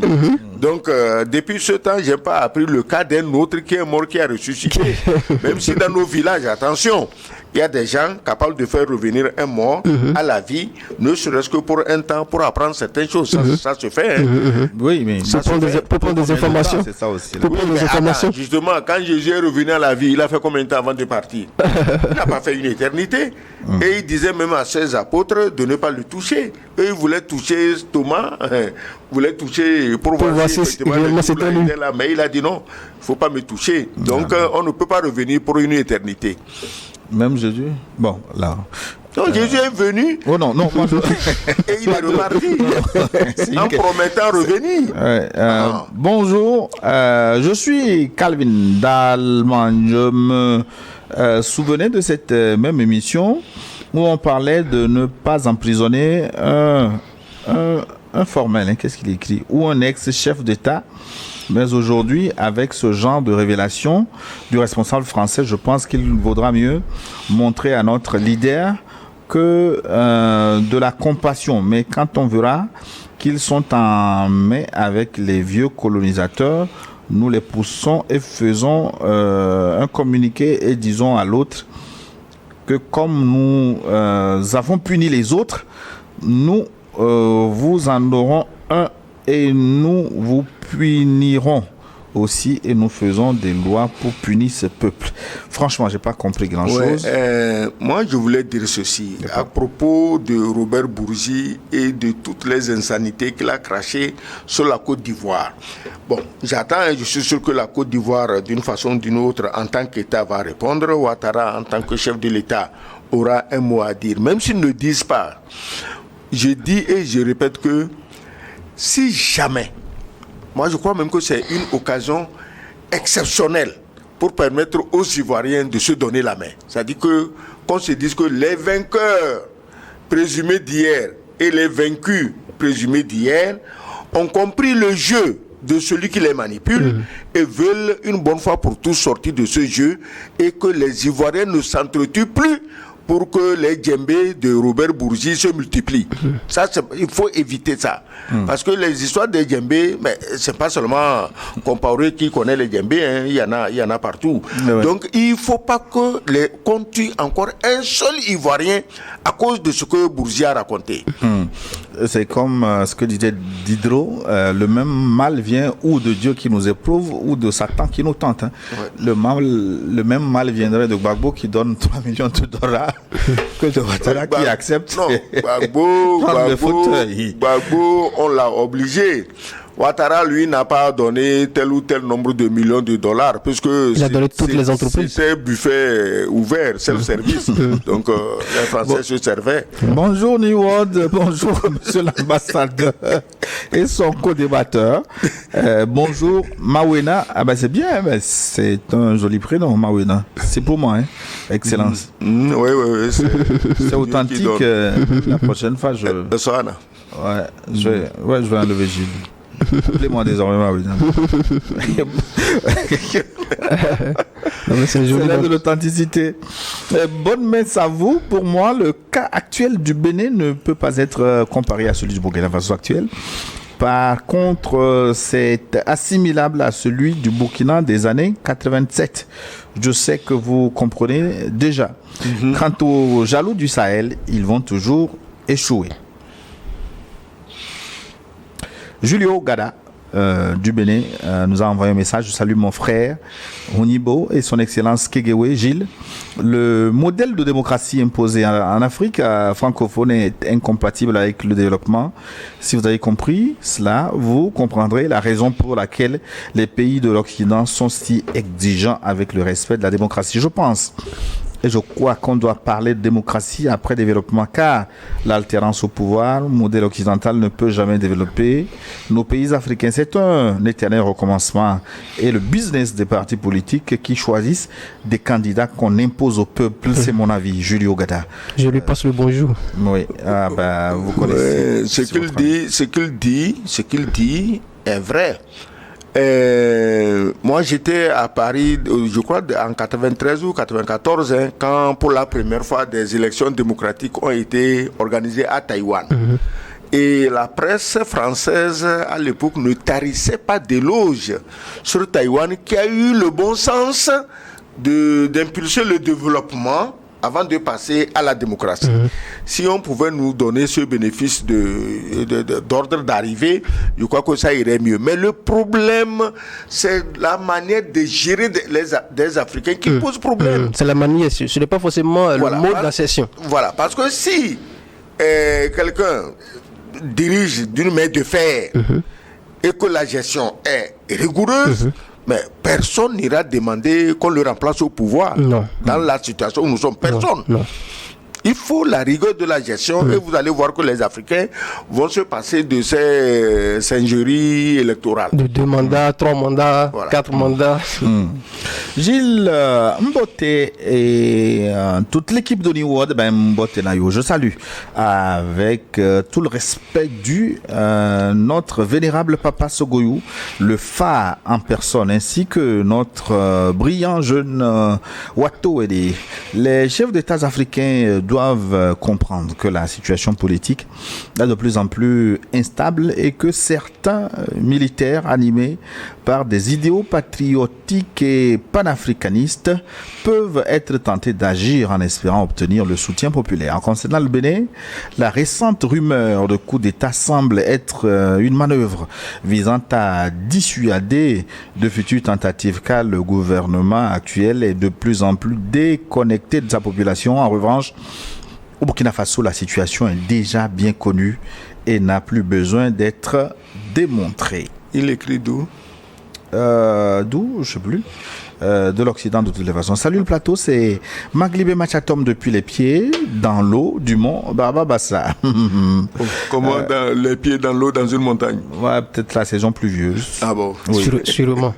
Donc, depuis ce temps, je n'ai pas appris le cas d'un autre qui est mort, qui a ressuscité. Même si dans nos villages, attention, il y a des gens capables de faire revenir un mort à la vie, ne serait-ce que pour un temps, pour apprendre certaines choses. Ça se fait. Oui, mais pour prendre des informations. C'est ça aussi. Pour prendre des informations. Justement, quand Jésus est revenu à la vie, il a fait combien de temps avant de partir? Il n'a pas fait une éternité. Et il disait même à ses apôtres de ne pas le toucher. Eux, ils voulaient toucher Thomas, voulaient toucher pour voir si c'était lui. Mais il a dit non, il ne faut pas me toucher. Donc, on ne peut pas revenir pour une éternité. Même Jésus. Bon, là. Non, Jésus est venu. Oh non, moi et il est reparti. En promettant revenir. Bonjour, je suis Calvin Dalman. Je me souvenais de cette même émission où on parlait de ne pas emprisonner un formel, qu'est-ce qu'il écrit, ou un ex-chef d'État. Mais aujourd'hui, avec ce genre de révélation du responsable français, je pense qu'il vaudra mieux montrer à notre leader que de la compassion. Mais quand on verra qu'ils sont en main avec les vieux colonisateurs, nous les poussons et faisons un communiqué et disons à l'autre que comme nous avons puni les autres, nous vous en aurons un et nous vous punirons aussi et nous faisons des lois pour punir ce peuple. Franchement, j'ai pas compris grand-chose. Moi, je voulais dire ceci à propos de Robert Bourgi et de toutes les insanités qu'il a crachées sur la Côte d'Ivoire. Bon, j'attends et je suis sûr que la Côte d'Ivoire, d'une façon ou d'une autre, en tant qu'État, va répondre. Ouattara, en tant que chef de l'État, aura un mot à dire. Même s'ils ne le disent pas, je dis et je répète que si jamais, moi je crois même que c'est une occasion exceptionnelle pour permettre aux Ivoiriens de se donner la main. C'est-à-dire qu'on se dise que les vainqueurs présumés d'hier et les vaincus présumés d'hier ont compris le jeu de celui qui les manipule et veulent une bonne fois pour tous sortir de ce jeu et que les Ivoiriens ne s'entretuent plus pour que les djembés de Robert Bourgi se multiplient. Ça, il faut éviter ça. Parce que les histoires des djembés, mais c'est pas seulement Compaoré qui connaît les djembés, hein, il y en a partout. Donc, il faut pas qu'on tue encore un seul Ivoirien à cause de ce que Bourgi a raconté. C'est comme ce que disait Diderot, le même mal vient ou de Dieu qui nous éprouve ou de Satan qui nous tente. Hein. Le même mal viendrait de Gbagbo qui donne 3 millions de dollars que de Ouattara qui accepte. Non, Gbagbo, on l'a obligé. Ouattara, lui, n'a pas donné tel ou tel nombre de millions de dollars, puisque il a donné toutes les entreprises. C'était buffet ouvert, self-service. Donc, les Français se servaient. Bonjour New World, bonjour monsieur l'ambassadeur et son co-débatteur. Bonjour Mawena. Ah ben c'est bien, ben c'est un joli prénom, Mawena. C'est pour moi, hein. Excellence. Oui. C'est authentique. La prochaine fois, je vais enlever Gilles. Appelez-moi désormais Mawena. C'est là de l'authenticité. Bonne messe à vous. Pour moi, le cas actuel du Bénin ne peut pas être comparé à celui du Burkina Faso actuel. Par contre, c'est assimilable à celui du Burkina des années 87. Je sais que vous comprenez déjà. Quant aux jaloux du Sahel, ils vont toujours échouer. Julio Gada du Bénin nous a envoyé un message. Je salue mon frère Honibo et son excellence Kegewe Gilles. Le modèle de démocratie imposé en Afrique francophone est incompatible avec le développement. Si vous avez compris cela, vous comprendrez la raison pour laquelle les pays de l'Occident sont si exigeants avec le respect de la démocratie. Je pense Et je crois qu'on doit parler de démocratie après développement, car l'alternance au pouvoir, le modèle occidental ne peut jamais développer nos pays africains. C'est un éternel recommencement. Et le business des partis politiques qui choisissent des candidats qu'on impose au peuple, c'est mon avis. Julio Gada. Je lui passe le bonjour. Oui, vous connaissez. Ce qu'il dit est vrai. Moi, j'étais à Paris, je crois, en 93 ou 94, quand pour la première fois des élections démocratiques ont été organisées à Taïwan. Et la presse française, à l'époque, ne tarissait pas d'éloges sur Taïwan, qui a eu le bon sens d'impulser le développement avant de passer à la démocratie. Si on pouvait nous donner ce bénéfice d'ordre d'arrivée, je crois que ça irait mieux. Mais le problème, c'est la manière de gérer des Africains qui pose problème. C'est la manière, ce n'est pas forcément le mode d'accession. Voilà, parce que si quelqu'un dirige d'une main de fer et que la gestion est rigoureuse, mais personne n'ira demander qu'on le remplace au pouvoir. Non. Dans la situation où nous sommes, personne. Non. Il faut la rigueur de la gestion et vous allez voir que les Africains vont se passer de ces singeries électorales. De 2 mandats, 3 mandats, 4 mandats. Gilles Mbote et toute l'équipe de New World, Mbote Nayo, je salue avec tout le respect dû notre vénérable Papa Sogoyou, le phare en personne, ainsi que notre brillant jeune Wato Ede. Les chefs d'État africains doivent comprendre que la situation politique est de plus en plus instable et que certains militaires animés par des idéaux patriotiques et panafricanistes peuvent être tentés d'agir en espérant obtenir le soutien populaire. En concernant le Bénin, la récente rumeur de coup d'État semble être une manœuvre visant à dissuader de futures tentatives, car le gouvernement actuel est de plus en plus déconnecté de sa population. En revanche, au Burkina Faso, la situation est déjà bien connue et n'a plus besoin d'être démontrée. Il écrit d'où? D'où, je ne sais plus. De l'Occident de toutes les façons. Salut le plateau, c'est Maglibé Machatom depuis les pieds dans l'eau du mont Barbabassa. Comment les pieds dans l'eau dans une montagne? Ouais, peut-être la saison pluvieuse. Ah bon? Oui. Sûrement.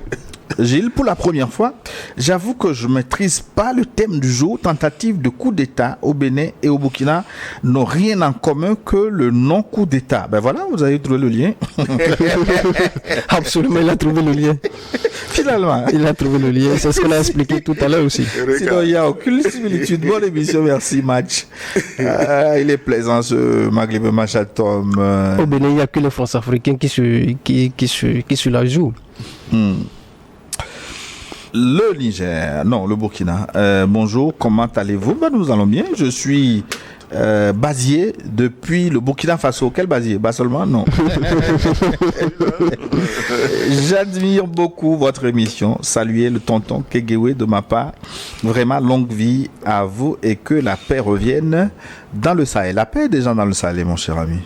Gilles, pour la première fois, j'avoue que je ne maîtrise pas le thème du jour. Tentative de coup d'État au Bénin et au Burkina n'ont rien en commun que le non-coup d'État. Ben voilà, vous avez trouvé le lien. Absolument, il a trouvé le lien. Finalement. Il a trouvé le lien. C'est ce qu'on a expliqué tout à l'heure aussi. Sinon, il n'y a aucune similitude. Bonne émission, merci, match. Il est plaisant ce Maglibé Machatom. Au Bénin, il n'y a que les France-Africains qui la jouent. Le Niger, non, le Burkina. Bonjour, comment allez-vous? Nous allons bien. Je suis Basier depuis le Burkina Faso. Quel Basier? Seulement, non. J'admire beaucoup votre émission. Saluez le tonton Kegewe de ma part. Vraiment longue vie à vous et que la paix revienne dans le Sahel. La paix est déjà dans le Sahel, mon cher ami.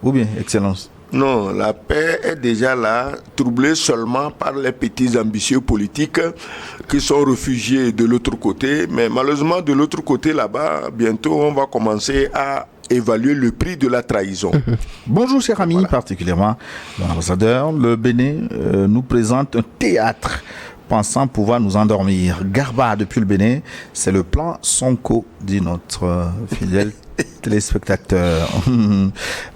Ou bien, Excellence? Non, la paix est déjà là, troublée seulement par les petits ambitieux politiques qui sont réfugiés de l'autre côté. Mais malheureusement, de l'autre côté, là-bas, bientôt, on va commencer à évaluer le prix de la trahison. Bonjour, cher ami, particulièrement l'ambassadeur. Le Bénin nous présente un théâtre pensant pouvoir nous endormir. Garba depuis le Bénin, c'est le plan Sonko, dit notre fidèle téléspectateurs.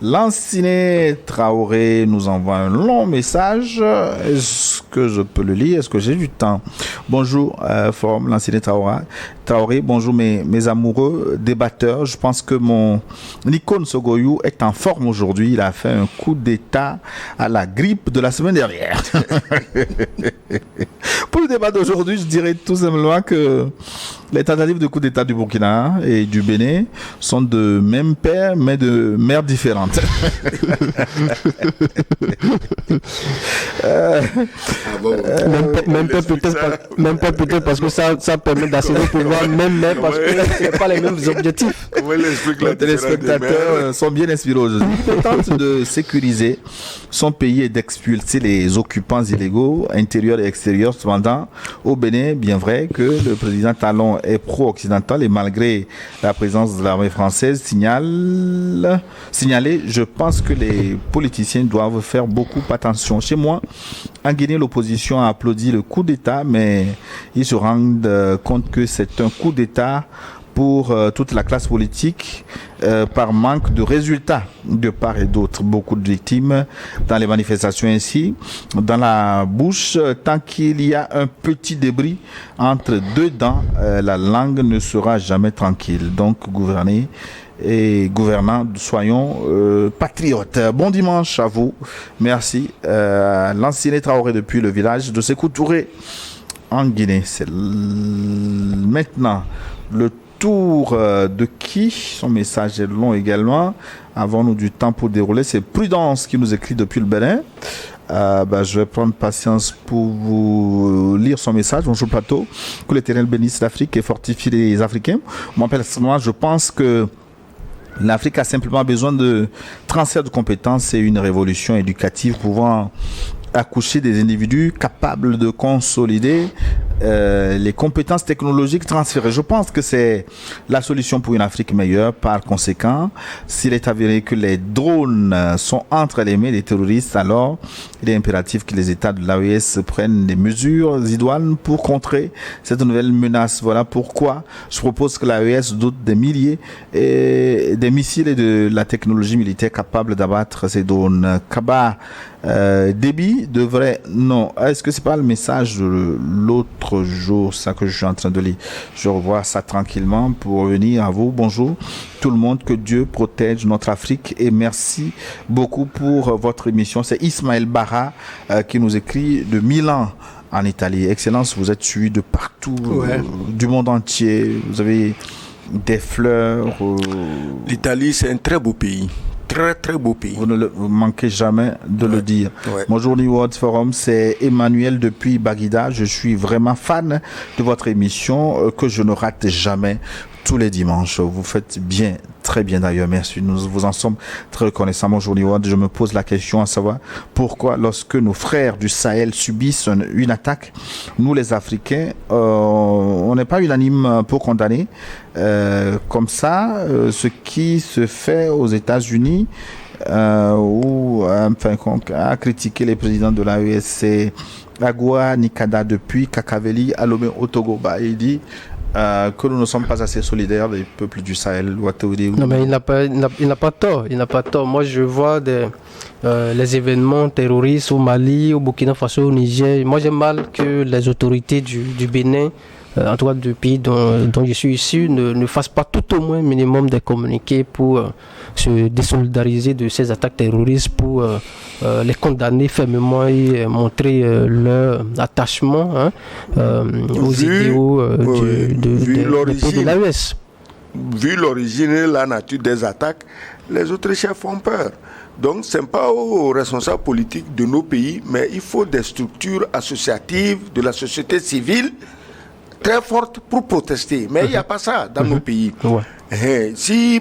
Lanciné Traoré nous envoie un long message. Est-ce que je peux le lire? Est-ce que j'ai du temps? Bonjour, forum Lanciné Traoré. Bonjour mes amoureux débatteurs. Je pense que mon icône Sogoyou est en forme aujourd'hui. Il a fait un coup d'état à la grippe de la semaine dernière. Pour le débat d'aujourd'hui, je dirais tout simplement que les tentatives de coup d'état du Burkina et du Bénin sont de de même père, mais de mères différentes. Même pas peut-être parce que ça permet d'assurer le pouvoir, même parce que ce n'est pas les mêmes objectifs. Les téléspectateurs sont bien inspirés aujourd'hui. Il tente de sécuriser son pays et d'expulser les occupants illégaux, intérieurs et extérieurs. Cependant, au Bénin, bien vrai que le président Talon est pro-occidental et malgré la présence de l'armée française signalée, je pense que les politiciens doivent faire beaucoup attention. Chez moi, en Guinée, l'opposition a applaudi le coup d'État, mais ils se rendent compte que c'est un coup d'État pour toute la classe politique par manque de résultats de part et d'autre. Beaucoup de victimes dans les manifestations ainsi, dans la bouche, tant qu'il y a un petit débris entre deux dents, la langue ne sera jamais tranquille. Donc, gouverner et gouvernants, soyons patriotes. Bon dimanche à vous. Merci. L'ancien Traoré depuis le village de Sékou Touré en Guinée. C'est maintenant le tour de qui? Son message est long également. Avons-nous du temps pour dérouler? C'est Prudence qui nous écrit depuis le Bénin. Je vais prendre patience pour vous lire son message. Bonjour plateau. Que l'Éternel bénisse l'Afrique et fortifie les Africains. Moi, personnellement, je pense que l'Afrique a simplement besoin de transfert de compétences et une révolution éducative pouvant accoucher des individus capables de consolider les compétences technologiques transférées. Je pense que c'est la solution pour une Afrique meilleure. Par conséquent, s'il est avéré que les drones sont entre les mains des terroristes, alors il est impératif que les États de l'AES prennent des mesures idoines pour contrer cette nouvelle menace. Voilà pourquoi je propose que l'AES dote des milliers et des missiles et de la technologie militaire capable d'abattre ces drones. Débit devrait... Non. Est-ce que c'est pas le message de l'autre jour, ça que je suis en train de lire? Je revois ça tranquillement pour revenir à vous. Bonjour tout le monde. Que Dieu protège notre Afrique et merci beaucoup pour votre émission. C'est Ismaël Barra qui nous écrit de Milan en Italie. Excellence, vous êtes suivi de partout, du monde entier. Vous avez des fleurs. L'Italie, c'est un très beau pays. Très très beau pays. Vous ne manquez jamais de le dire. Bonjour New World Forum, c'est Emmanuel depuis Baguida. Je suis vraiment fan de votre émission que je ne rate jamais tous les dimanches. Vous faites bien, très bien d'ailleurs. Merci. Nous vous en sommes très reconnaissants. Bonjour New World. Je me pose la question à savoir pourquoi lorsque nos frères du Sahel subissent une attaque, nous les Africains, on n'est pas unanime pour condamner comme ça ce qui se fait aux États-Unis où a critiqué les présidents de l'AESC, Agua Nikada depuis Kakaveli à Lomé au Togo. Il dit que nous ne sommes pas assez solidaires des peuples du Sahel. Non, mais il n'a pas tort. Il n'a pas tort. Moi, je vois les événements terroristes au Mali, au Burkina Faso, au Niger. Moi, j'ai mal que les autorités du Bénin, en tout cas du pays dont je suis issu, ne fassent pas tout au moins minimum des communiqués pour se désolidariser de ces attaques terroristes, pour les condamner fermement et montrer leur attachement aux idéaux de l'AES. Vu l'origine, la nature des attaques, les autres chefs font peur. Donc, ce n'est pas aux responsables politiques de nos pays, mais il faut des structures associatives de la société civile très fortes pour protester. Mais il n'y a pas ça dans nos pays. Si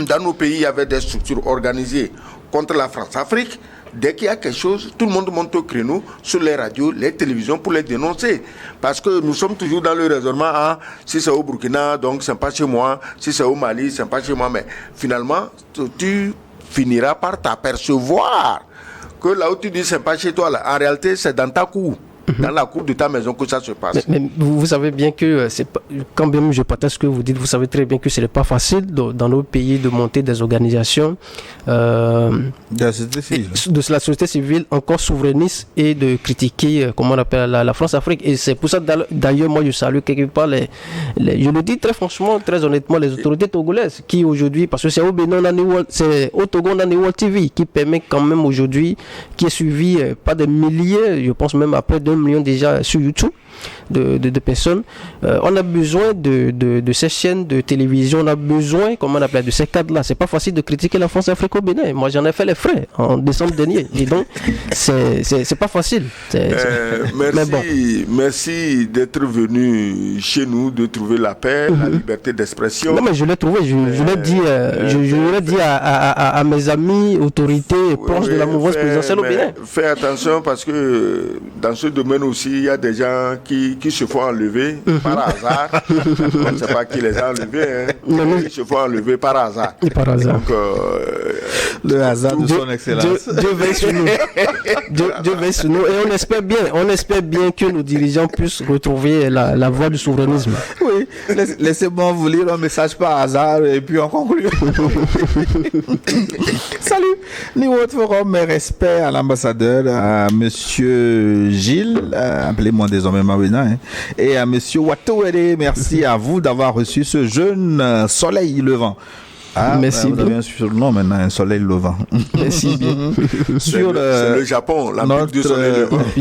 dans nos pays, il y avait des structures organisées contre la France-Afrique, dès qu'il y a quelque chose, tout le monde monte au créneau sur les radios, les télévisions pour les dénoncer. Parce que nous sommes toujours dans le raisonnement, si c'est au Burkina, donc c'est pas chez moi, si c'est au Mali, c'est pas chez moi. Mais finalement, tu finiras par t'apercevoir que là où tu dis c'est pas chez toi, là, en réalité c'est dans ta cour. Dans la cour de ta maison que ça se passe. Mais vous savez bien que, quand même je partage ce que vous dites, vous savez très bien que ce n'est pas facile dans nos pays de monter des organisations de la société civile encore souverainistes et de critiquer, comment on appelle, la France-Afrique. Et c'est pour ça, d'ailleurs, moi je salue quelque part, je le dis très franchement, très honnêtement, les autorités togolaises qui aujourd'hui, parce que c'est au Bénin, c'est au Togo, on a New World TV qui permet quand même aujourd'hui, qui est suivi par des milliers, je pense même après 2 millions déjà sur YouTube. de personnes. On a besoin de ces chaînes de télévision, on a besoin, comment on appelle, de ces cadres-là. C'est pas facile de critiquer la France Afrique au Bénin. Moi, j'en ai fait les frais en décembre dernier. Et donc, c'est pas facile. Merci d'être venu chez nous, de trouver la paix, la liberté d'expression. Non, mais je l'ai trouvé. Je l'ai dit à mes amis, autorités, proches de la mouvance présidentielle au Bénin. Fais attention parce que dans ce domaine aussi, il y a des gens qui se font enlever par hasard. On ne sait pas qui les a enlevés. Ils se font enlever par hasard. Et par hasard. Donc, le hasard de son excellence. Dieu veille sur nous. Dieu veille sur nous. Et on espère bien que nos dirigeants puissent retrouver la voie du souverainisme. Oui, laissez-moi vous lire un message par hasard et puis on conclut. Salut, niveau de forum, mes respects à l'ambassadeur, à monsieur Gilles, appelez-moi désormais Mawena, et à monsieur Watouere. Merci à vous d'avoir reçu ce jeune soleil levant. Merci. Vous avez un surnom maintenant, un soleil levant. Merci bien. C'est le Japon, l'empire du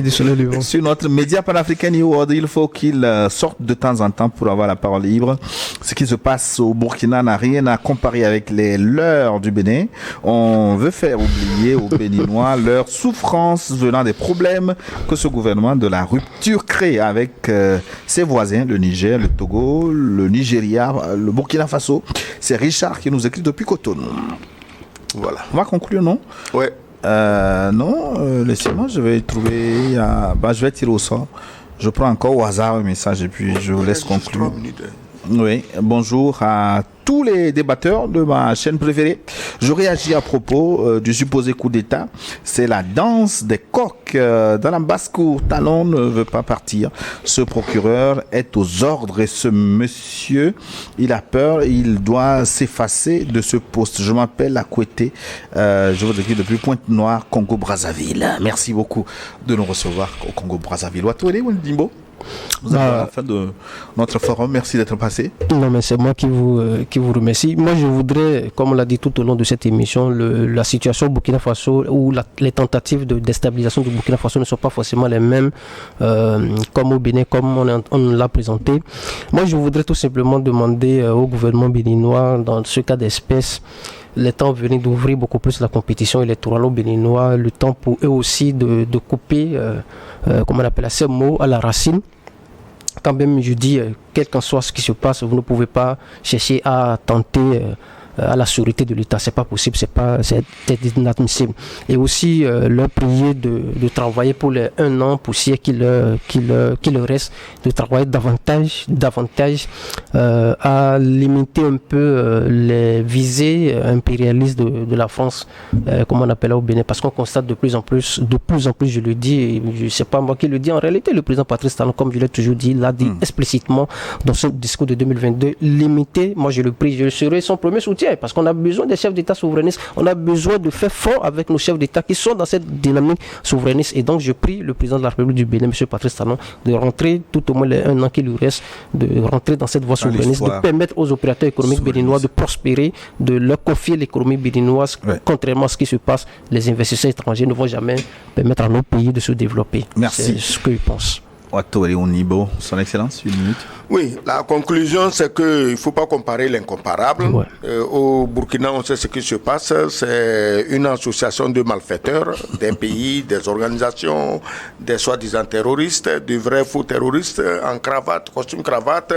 soleil levant. Sur notre média panafricain New World, il faut qu'il sorte de temps en temps pour avoir la parole libre. Ce qui se passe au Burkina n'a rien à comparer avec les leurs du Bénin. On veut faire oublier aux Béninois leur souffrance venant des problèmes que ce gouvernement de la rupture crée avec ses voisins, le Niger, le Togo, le Nigeria, le Burkina Faso. C'est Richard qui nous écrit depuis Cotonou. Voilà. On va conclure, non? Ouais. Non, laissez-moi, je vais trouver. Je vais tirer au sort. Je prends encore au hasard un message et puis je vous laisse conclure. Oui, bonjour à tous les débatteurs de ma chaîne préférée. Je réagis à propos du supposé coup d'État. C'est la danse des coqs dans la basse-cour. Talon ne veut pas partir. Ce procureur est aux ordres et ce monsieur, il a peur. Il doit s'effacer de ce poste. Je m'appelle Akouete. Je vous écris depuis Pointe-Noire, Congo-Brazzaville. Merci beaucoup de nous recevoir au Congo-Brazzaville. Watouele Wendimbo. Vous êtes à la fin de notre forum. Merci d'être passé. Non, mais c'est moi qui vous remercie. Moi, je voudrais, comme on l'a dit tout au long de cette émission, la situation au Burkina Faso ou les tentatives de déstabilisation du Burkina Faso ne sont pas forcément les mêmes comme au Bénin, comme on l'a présenté. Moi, je voudrais tout simplement demander au gouvernement béninois, dans ce cas d'espèce, le temps venu d'ouvrir beaucoup plus la compétition électorale aux Béninois, le temps pour eux aussi de couper, comment on appelle ces mots, à la racine. Quand même, je dis, quel qu'en soit ce qui se passe, vous ne pouvez pas chercher à tenter à la sûreté de l'État. C'est pas possible, c'est inadmissible. Et aussi leur prier de travailler pour les 1 an poussière qu'il leur reste, de travailler davantage à limiter un peu les visées impérialistes de la France, comme on appelle au Bénin, parce qu'on constate de plus en plus, je le dis, et c'est pas moi qui le dis, en réalité le président Patrice Talon, comme je l'ai toujours dit, l'a dit explicitement dans son discours de 2022, limiter, moi je le prie, je serai son premier soutien, parce qu'on a besoin des chefs d'État souverainistes, on a besoin de faire front avec nos chefs d'État qui sont dans cette dynamique souverainiste. Et donc je prie le président de la République du Bénin, M. Patrice Talon, de rentrer tout au moins les 1 an qui lui reste, de rentrer dans cette voie souverainiste, de permettre aux opérateurs économiques béninois de prospérer, de leur confier l'économie béninoise. Contrairement à ce qui se passe, les investisseurs étrangers ne vont jamais permettre à nos pays de se développer. Merci. C'est ce que je pense. Watouele Onibo, son excellence, 1 minute. Oui, la conclusion, c'est qu'il ne faut pas comparer l'incomparable. Ouais. Au Burkina, on sait ce qui se passe. C'est une association de malfaiteurs, des pays, des organisations, des soi-disant terroristes, de vrais faux terroristes en cravate, costume cravate,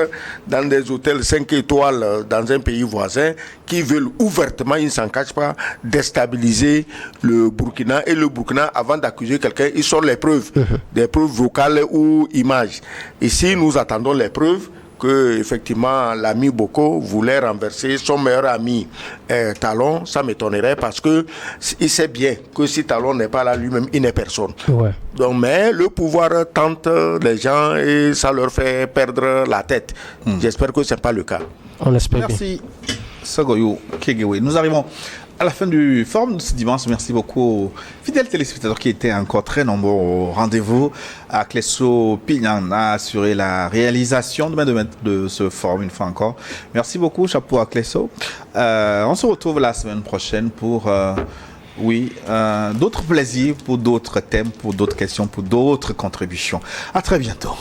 dans des hôtels 5 étoiles dans un pays voisin, qui veulent ouvertement, ils ne s'en cachent pas, déstabiliser le Burkina. Et le Burkina, avant d'accuser quelqu'un, ils sortent les preuves, des preuves vocales ou images. Ici, nous attendons les preuves que effectivement l'ami Boko voulait renverser son meilleur ami Talon. Ça m'étonnerait parce que il sait bien que si Talon n'est pas là, lui-même il n'est personne. Ouais. Donc, mais le pouvoir tente les gens et ça leur fait perdre la tête. J'espère que ce n'est pas le cas. On espère. Merci Sogoyou Kegewe. Nous arrivons à la fin du forum de ce dimanche. Merci beaucoup aux fidèles téléspectateurs qui étaient encore très nombreux au rendez-vous. À Clesso Pignan a assuré la réalisation de ce forum une fois encore. Merci beaucoup, chapeau à Clesso. On se retrouve la semaine prochaine pour d'autres plaisirs, pour d'autres thèmes, pour d'autres questions, pour d'autres contributions. À très bientôt.